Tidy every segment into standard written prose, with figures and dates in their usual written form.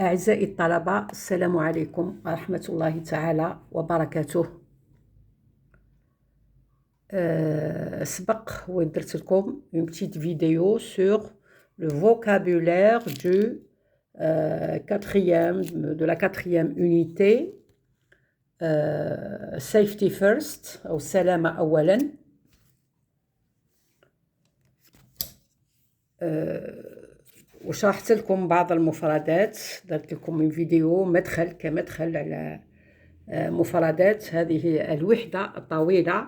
أعزائي الطلبة، السلام عليكم ورحمة الله تعالى وبركاته. سبق ودرت لكم une petite vidéo sur le vocabulaire de la quatrième unité, safety first أو السلامة أولاً. وشرحت لكم بعض المفردات، درت لكم من فيديو كمدخل على مفردات هذه الوحدة الطويلة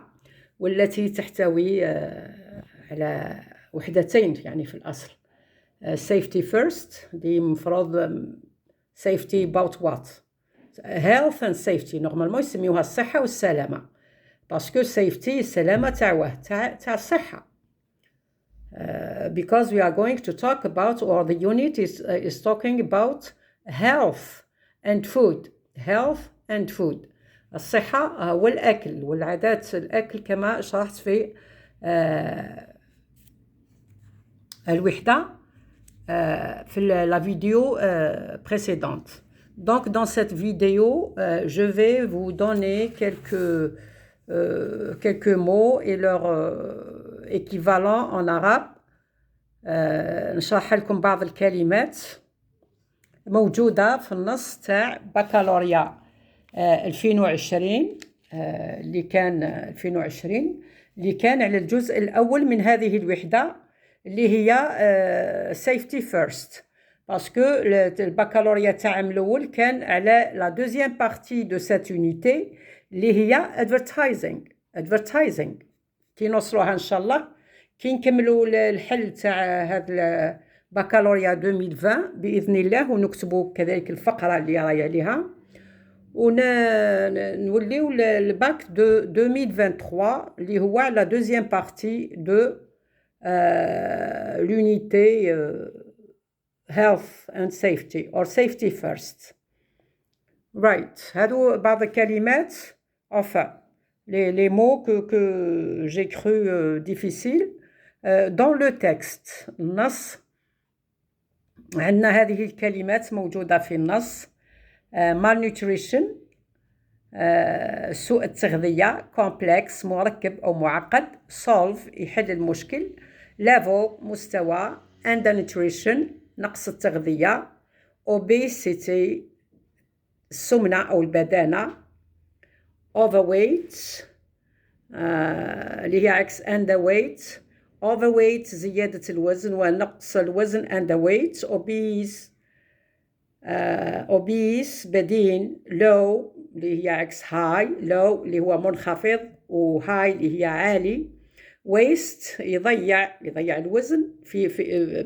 والتي تحتوي على وحدتين يعني في الأصل. safety first دي مفروض safety about what؟ health and safety. نورمالمون يسميوها الصحة والسلامة باسكو safety السلامة تاع الصحة. Because we are going to talk about, or the unit is talking about health and food. الصحة والأكل والعادات الأكل كما شرحت في الوحدة في la vidéo précédente. Donc dans cette vidéo, je vais vous donner quelques mots et leur équivalent en arabe. نشرح لكم بعض الكلمات موجودة في النص تاع بكالوريا 2020 اللي كان 2020 اللي كان على الجزء الأول من هذه الوحدة اللي هي safety first باسكو البكالوريا تاعم الأول كان على la deuxième partie de cette unité اللي هي advertising كي نوصلوها إن شاء الله كي نكملوا الحل تاع هذا البكالوريا 2020 بإذن الله ونكتبوا كذلك الفقرة اللي راهي عليها ونوليو الباك دو 2023 اللي هو لا دوزيام بارتي دو l'unité health and safety or safety first. Right. هادو بعض الكلمات enfin les mots que j'ai cru difficiles dans le texte. النص عندنا هذه الكلمات موجودة في النص. malnutrition سوء التغذية، complex مركب أو معقد، solve يحل المشكل، level مستوى، undernutrition نقص التغذية، obesity السمنة أو البدانة، overweight اللي هي عكس underweight. overweight زيادة الوزن ونقص الوزن underweight. obese بدين. low اللي هي عكس high. low اللي هو منخفض و high اللي هي عالي. waste يضيع الوزن في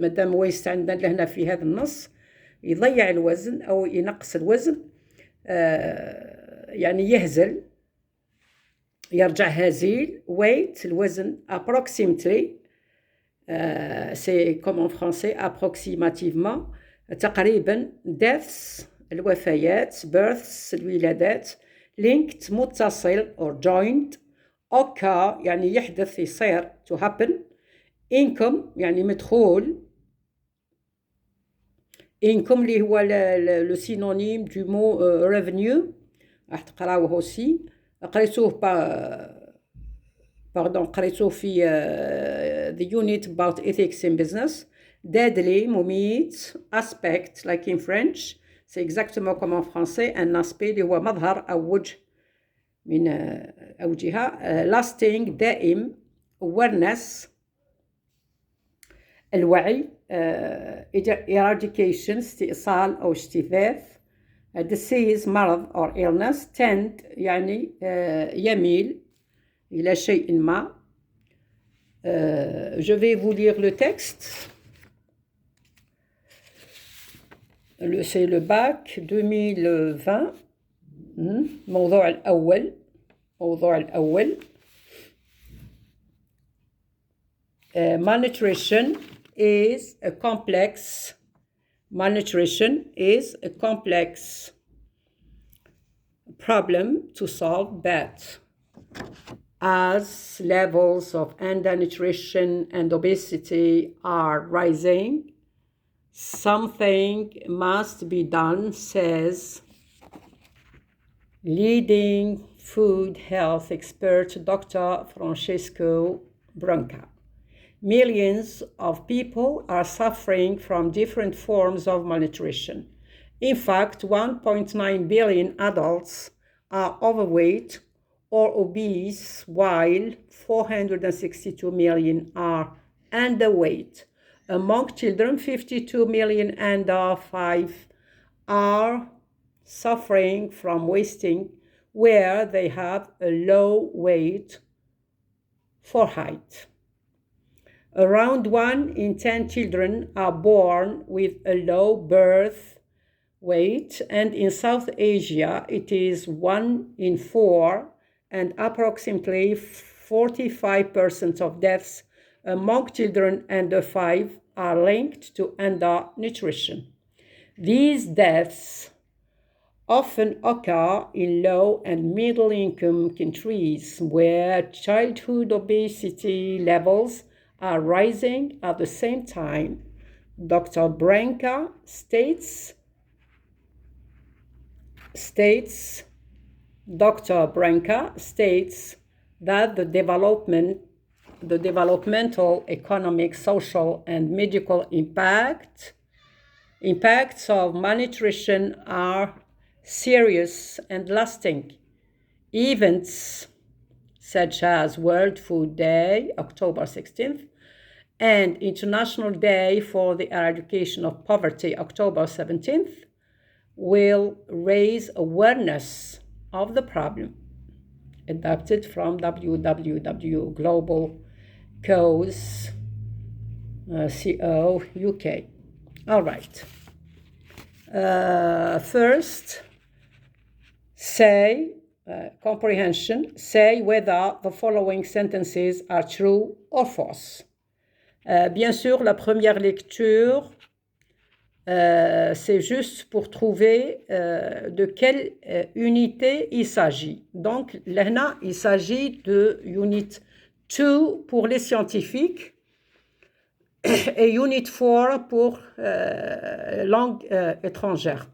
مادام waste عندنا لهنا في هذا النص يضيع الوزن أو ينقص الوزن يعني يهزل يرجع هزيل. weight الوزن. approximately c'est comme en français approximativement تقريبا. deaths الوفيات. births الولادات. linked متصل or joined. occur يعني يحدث يصير to happen. income يعني مدخول. income اللي هو le synonyme du mot revenue راح تقراوه aussi. قريتوه قريتوه في the unit about ethics in business. deadly مميت. aspect like in French c'est exactement comme en français un aspect اللي هو مظهر أو وجه من أوجهها. lasting دائم. awareness الوعي. eradication استئصال أو اجتثاث. disease مرض or illness. tend يعني يميل إلى شيء ما. je vais vous lire le texte. c'est le bac 2020. موضوع الأول malnutrition is a complex problem to solve, but as levels of undernutrition and obesity are rising, Something must be done, says leading food health expert Dr. Francesco Branca. Millions of people are suffering from different forms of malnutrition. In fact, 1.9 billion adults are overweight or obese, while 462 million are underweight. Among children, 52 million under 5 are suffering from wasting, where they have a low weight for height. Around 1 in 10 children are born with a low birth weight, and in South Asia it is 1 in 4, and approximately 45% of deaths among children under 5 are linked to undernutrition. These deaths often occur in low and middle income countries where childhood obesity levels are rising at the same time. Dr. Branca states that the developmental, economic, social, and medical impacts of malnutrition are serious and lasting. Events such as World Food Day, October 16th, and International Day for the Eradication of Poverty, October 17th, will raise awareness of the problem. Adapted from www Global Cause CO UK. All right. First, say comprehension. Say whether the following sentences are true or false. Bien sûr, la première lecture, c'est juste pour trouver de quelle unité il s'agit. Donc, là, il s'agit de Unit 2 pour les scientifiques et Unit 4 pour langue étrangère.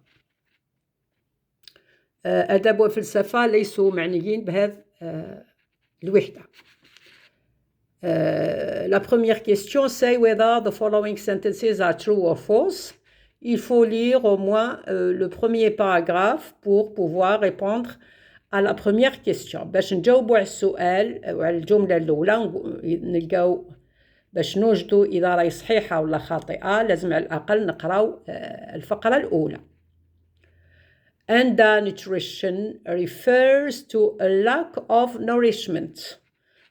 أدب وفلسفة ليسوا معنيين بهذه الوحدة. La première question, say whether the following sentences are true or false. Il faut lire au moins le premier paragraphe pour pouvoir répondre à la première question. باش نجاوبوا على السؤال وعلى الجملة الأولى نلقاو باش نوجدوا إذا راهي صحيحة ولا خاطئة لازم على الأقل نقراو الفقرة الأولى. Undernutrition refers to a lack of nourishment.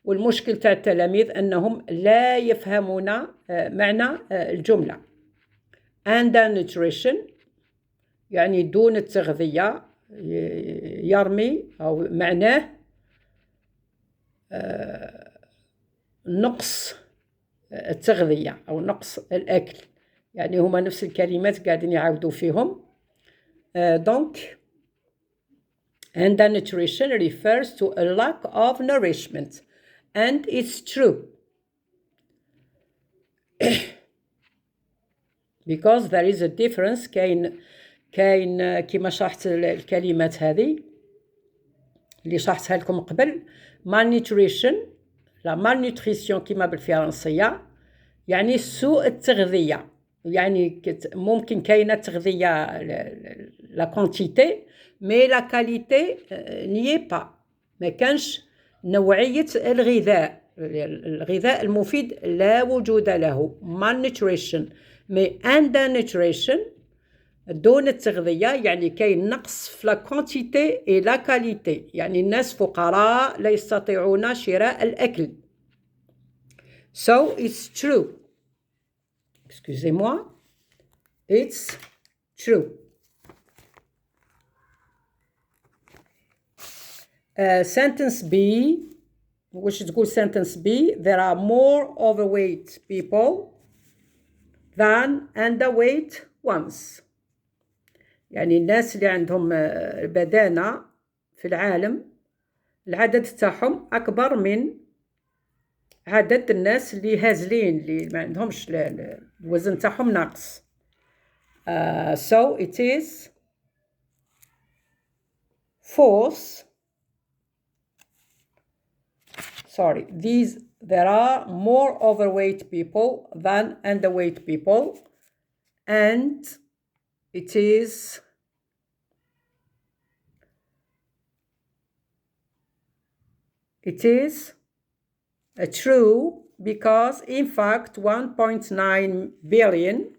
والمشكل تاع التلاميذ أنهم لا يفهمون معنى الجملة. Undernutrition يعني دون التغذية، يرمي أو معناه نقص التغذية أو نقص الأكل، يعني هما نفس الكلمات قاعدين يعاودوا فيهم. Donc undernutrition refers to a lack of nourishment, and it's true. Because there is a difference. كاين كما شرحت الكلمات هذه اللي شرحتها لكم قبل. malnutrition، لا malnutrition كما بالفرنسية يعني سوء التغذية، يعني ممكن كاينة تغذية لا كونتيتي مي لا كاليتي نيي با، ما كانش نوعية الغذاء المفيد لا وجود له. malnutrition. مي undernutrition دون التغذية يعني كاين نقص في لا كونتيتي اي لا كاليتي، يعني الناس فقراء لا يستطيعون شراء الأكل. So it's true. Excusez-moi. It's true. Sentence B. وش تقول sentence B? There are more overweight people than underweight ones. يعني الناس اللي عندهم بدانة في العالم العدد تاعهم أكبر من عدد الناس اللي هازلين اللي ما عندهمش الوزن تاعهم ناقص. So it is false. Sorry, there are more overweight people than underweight people, and it is true because in fact 1.9 billion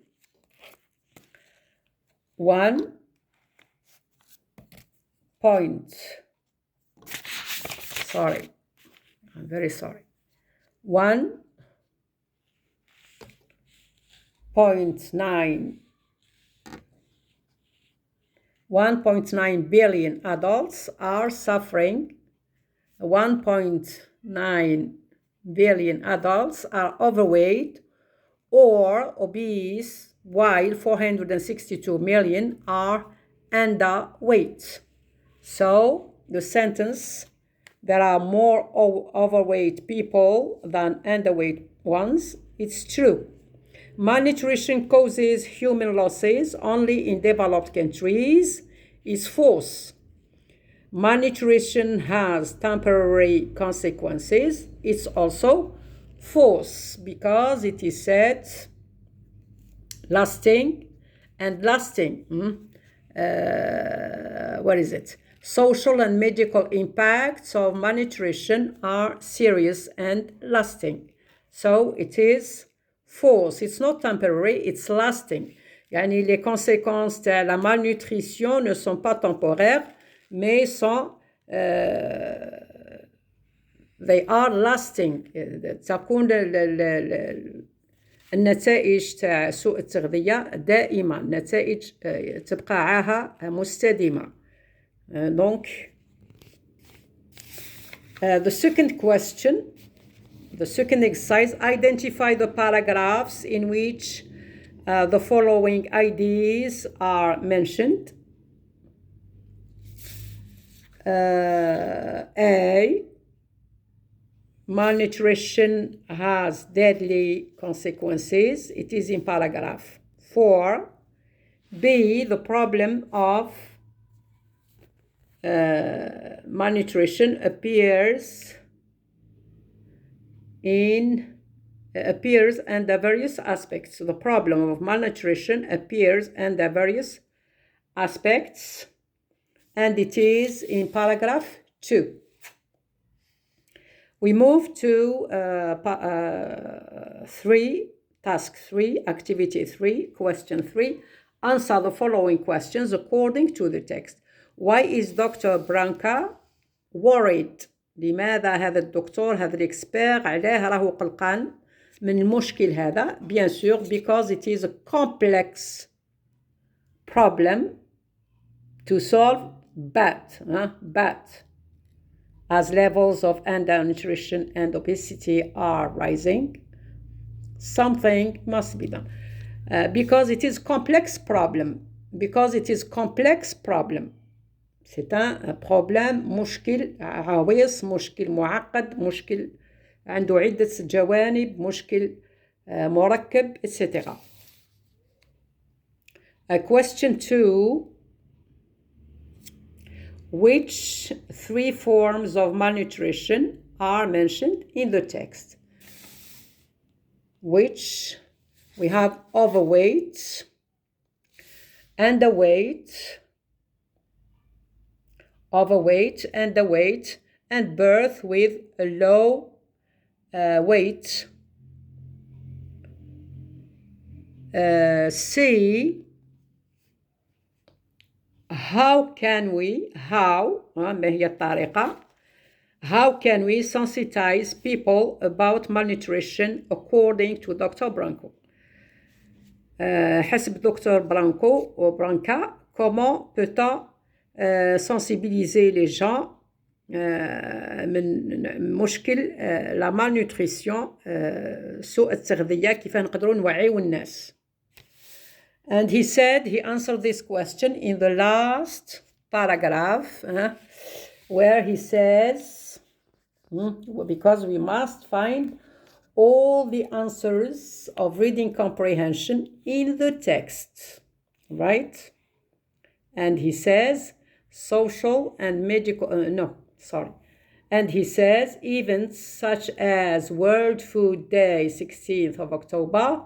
sorry, I'm very sorry, 1.9 billion adults are suffering. 1.9 billion adults are overweight or obese, while 462 million are underweight. So the sentence, there are more overweight people than underweight ones, it's true. Malnutrition causes human losses only in developed countries is false. Malnutrition has temporary consequences. It's also false because it is said lasting. What is it? Social and medical impacts of malnutrition are serious and lasting. So it is false. It's not temporary, it's lasting. Yani les conséquences de la malnutrition ne sont pas temporaires, mais sont they are lasting. تكون النتائج تاع سوء التغذية دائمة، نتائج تبقى عاهة مستديمة. Donc the second question, the second exercise, identify the paragraphs in which the following ideas are mentioned. A, malnutrition has deadly consequences. It is in paragraph 4. B, the problem of malnutrition appears under various aspects. So the problem of malnutrition appears under various aspects, and it is in paragraph 2. We move to 3, task 3, activity 3, question 3. Answer the following questions according to the text. Why is Dr. Branca worried? لماذا هذا الدكتور هذا الإكسبير علاه راهو قلقان من المشكل هذا؟ Bien sûr, because it is a complex problem to solve, but as levels of undernutrition and obesity are rising, something must be done. Because it is complex problem. C'est un problème مشكل عويص، مشكل معقد، مشكل عنده عدة جوانب، مشكل مركب etc. Question 2. Which 3 forms of malnutrition are mentioned in the text? Which we have overweight, underweight, and birth with a low weight. C, how can we sensitize people about malnutrition according to Dr. Branco? حسب دكتور Branca, comment peut-on sensibiliser les gens من مشكل la malnutrition، سوء التغذية، كيف نقدروا نوعيو الناس. And he answered this question in the last paragraph, where he says, because we must find all the answers of reading comprehension in the text. right? And he says social and medical, and he says events such as World Food Day, 16th of October,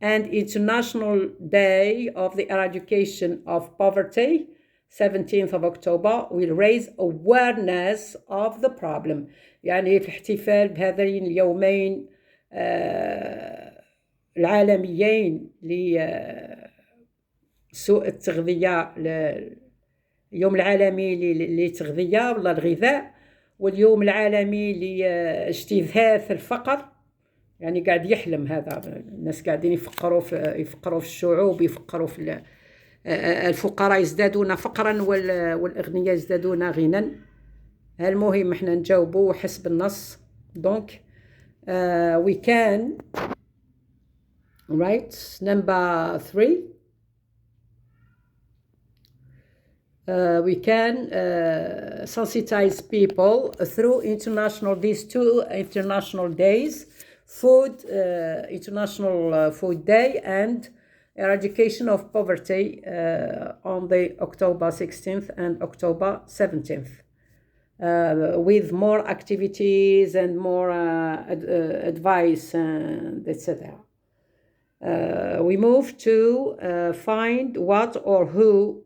and International Day of the Eradication of Poverty, 17th of October, will raise awareness of the problem. يعني في الاحتفال بهذين اليومين العالميين لسوء التغذية، اليوم العالمي للتغذية ولا الغذاء، واليوم العالمي لاجتثاث الفقر. يعني قاعد يحلم هذا، الناس قاعدين يفقروا في الشعوب، يفقروا في الفقراء يزدادون فقرا والأغنياء يزدادون غنى. المهم احنا نجاوبوا حسب النص. دونك we can right number 3 we can sensitize people through these two international days, International Food Day and Eradication of Poverty on the October 16th and October 17th, with more activities and more advice and etc. We move to find what or who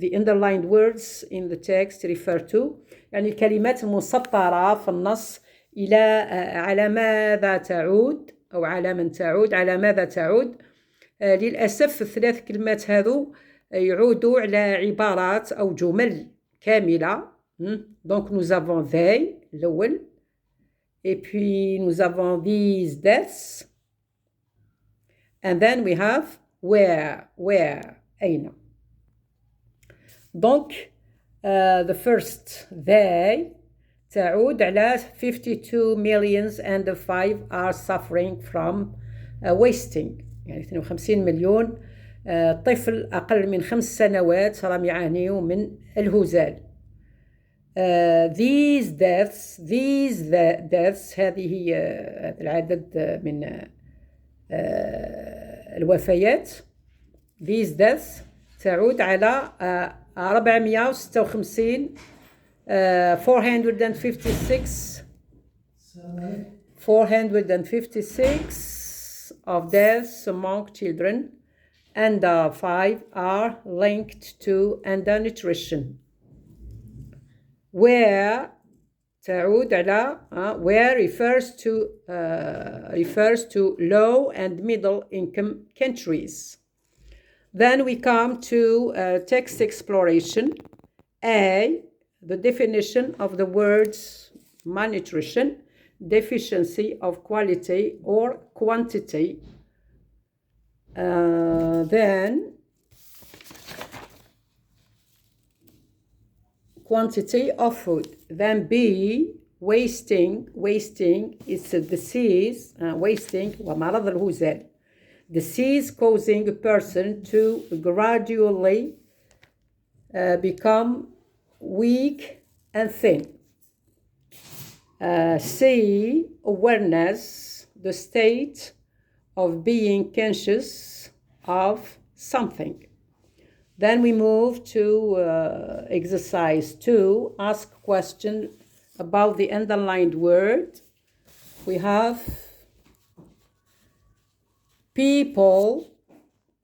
the underlined words in the text refer to. يعني الكلمات المسطرة في النص إلى على ماذا تعود أو على من تعود، على ماذا تعود. للأسف الثلاث كلمات هذو يعودوا على عبارات أو جمل كاملة. Donc nous avons they الأول، et puis nous avons these deaths, and then we have where أين. Donc the first they تعود على 52 millions and 5 are suffering from wasting. يعني 52 مليون طفل أقل من 5 سنوات راهم يعانيوا من الهزال. These deaths هذه هي العدد من الوفيات. These deaths تعود على 456 456 of deaths among children under 5 are linked to undernutrition. Where تعود على where refers to low and middle income countries. Then we come to text exploration. A, the definition of the words malnutrition, deficiency of quality or quantity. Then quantity of food. Then B, wasting is a disease. Wasting ومرض الهزال. Disease causing a person to gradually become weak and thin. C, awareness, the state of being conscious of something. Then we move to exercise 2, ask question about the underlined word. We have people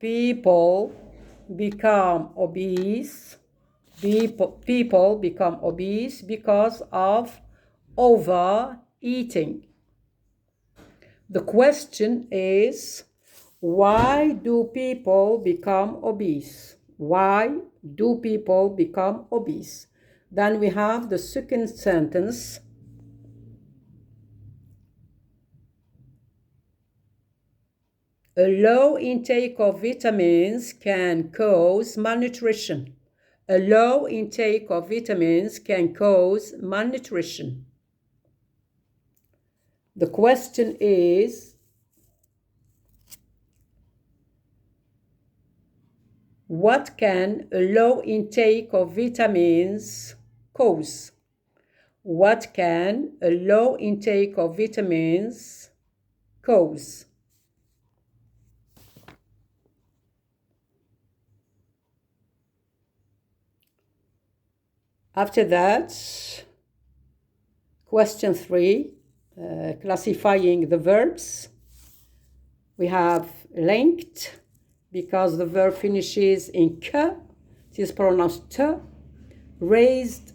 become obese. People become obese because of overeating. The question is, why do people become obese? Why do people become obese? Then we have the second sentence. A low intake of vitamins can cause malnutrition. A low intake of vitamins can cause malnutrition. The question is, what can a low intake of vitamins cause? What can a low intake of vitamins cause? After that, question 3, classifying the verbs. We have linked, because the verb finishes in k, it is pronounced t. Raised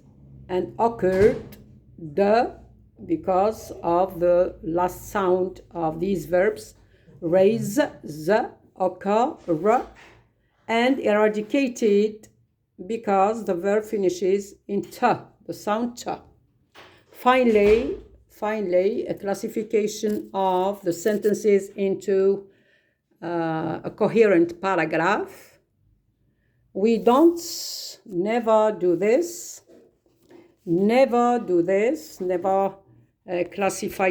and occurred, the, because of the last sound of these verbs. Raise, z, occur, r. And eradicated, because the verb finishes in t, the sound t. Finally, a classification of the sentences into a coherent paragraph. We never do this, never classify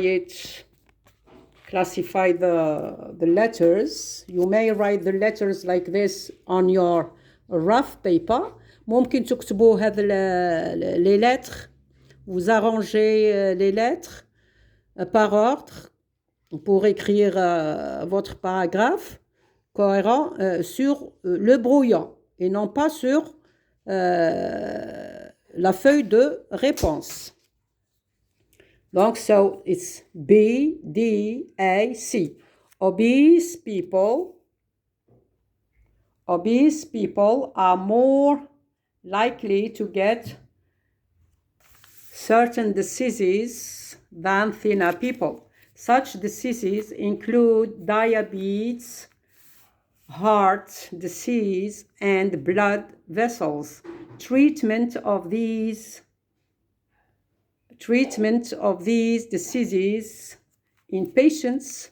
the letters. You may write the letters like this on your rough paper. ممكن تكتبوا هذا les lettres. Vous arrangez les lettres par ordre pour écrire votre paragraphe cohérent sur le brouillon et non pas sur la feuille de réponse. Donc, so it's B, D, A, C. Obese people are more likely to get certain diseases than thinner people. Such diseases include diabetes, heart disease, and blood vessels. Treatment of these diseases in patients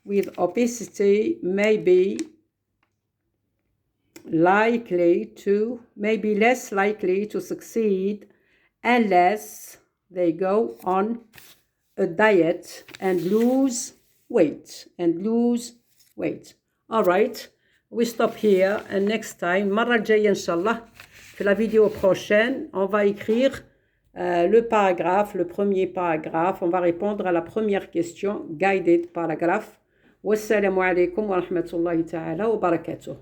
with obesity may be less likely to succeed unless they go on a diet and lose weight. All right, we stop here, and next time, المرة الجاية إن شاء الله في la vidéo prochaine, on va écrire le premier paragraphe, on va répondre à la première question, guided paragraph. Wassalamu alaikum wa rahmatullahi ta'ala wa barakatuh.